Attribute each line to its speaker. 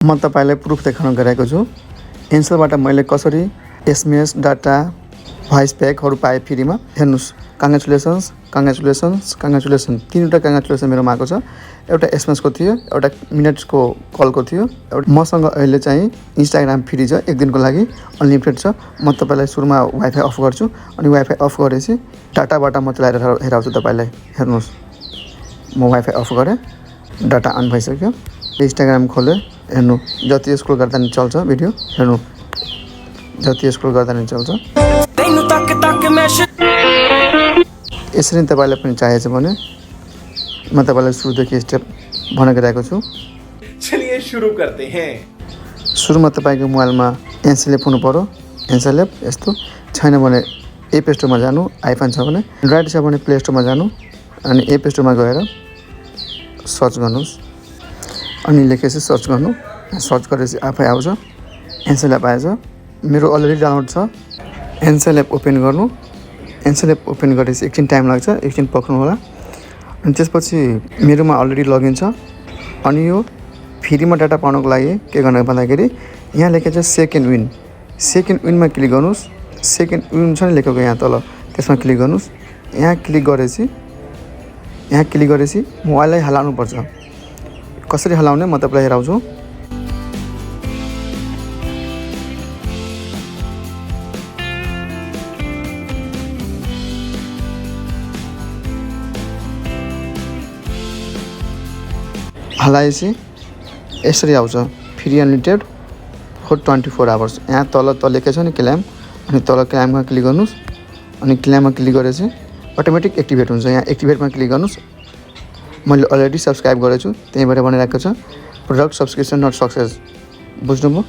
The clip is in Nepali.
Speaker 1: म तपाईलाई प्रुफ देखाउन गएको छु। एन्सलबाट मैले कसरी एसएमएस डाटा भोइस प्याकहरू पाएँ फ्रीमा। हेर्नुस्, कङ्ग्रेचुलेसन तीनवटा कङ्ग्रेचुलेसन मेरोमा आएको छ। एउटा एसएमएसको थियो, एउटा मिनट्सको कलको थियो, एउटा मसँग अहिले चाहिँ इन्स्टाग्राम फ्री छ, एक दिनको लागि अनलिमिटेड छ। म तपाईलाई सुरुमा वाइफाई अफ गर्छु अनि वाइफाई अफ गरेपछि डाटाबाट म चलाएर हेराउँछु तपाईलाई। हेर्नुस्, म वाइफाई अफ गरेँ, डाटा अन भइसक्यो। इन्स्टाग्राम खोलेँ, हेर्नु जति स्क्रोल गर्दा नि चल्छ भिडियो। हेर्नु जति स्क्रोल गर्दा नि चल्छ। यसरी तपाईलाई पनि चाहिएछ भने म तपाईलाई सुरुदेखि स्टेप भनेको रहेको छु।
Speaker 2: चलिए सुरु करते हैं।
Speaker 1: सुरुमा तपाईको मोबाइलमा एन्सेल हुनु पर्यो। एन्सेल यस्तो छैन भने एप स्टोरमा जानु, आइफोन छ भने। एन्ड्रोइड छ भने प्ले स्टोरमा जानु अनि एप स्टोरमा गएर सर्च गर्नुस् अनि लेखेपछि सर्च गर्नु। सर्च गरेपछि आफै आउँछ, एन्सेल एप आएछ। मेरो अलरेडी डाउनलोड छ। एन्सेल एप ओपन गर्नु। एन्सेल एप ओपन गरेपछि एकछिन टाइम लाग्छ, एकछिन पक्नु होला। अनि त्यसपछि मेरोमा अलरेडी लगइन छ। अनि यो फ्रीमा डाटा पाउनको लागि के गर्नु भन्दाखेरि यहाँ लेखेको छ सेकेन्ड विन। सेकेन्ड विनमा क्लिक गर्नुस्। सेकेन्ड विन छ नि लेखेको यहाँ तल, त्यसमा क्लिक गर्नुस्। यहाँ क्लिक गरेपछि मोबाइललाई हलाउनुपर्छ। कसरी हलाउने म तपाईलाई हेराउँछु। हलाएपछि यसरी आउँछ, फ्री अनलिमिटेड फर 24 आवर्स। यहाँ तल लेखेको छ नि क्लेम, अनि तल क्लेममा क्लिक गर्नुस्। अनि क्लेममा क्लिक गरेपछि अटोमेटिक एक्टिभेट हुन्छ। यहाँ एक्टिभेटमा क्लिक गर्नुस्। मैले अलरेडी सब्सक्राइब गरेको छु, त्यहीँबाट भनिरहेको छ प्रडक्ट सब्सक्रिप्सन नट सक्सेस। बुझ्नुभयो?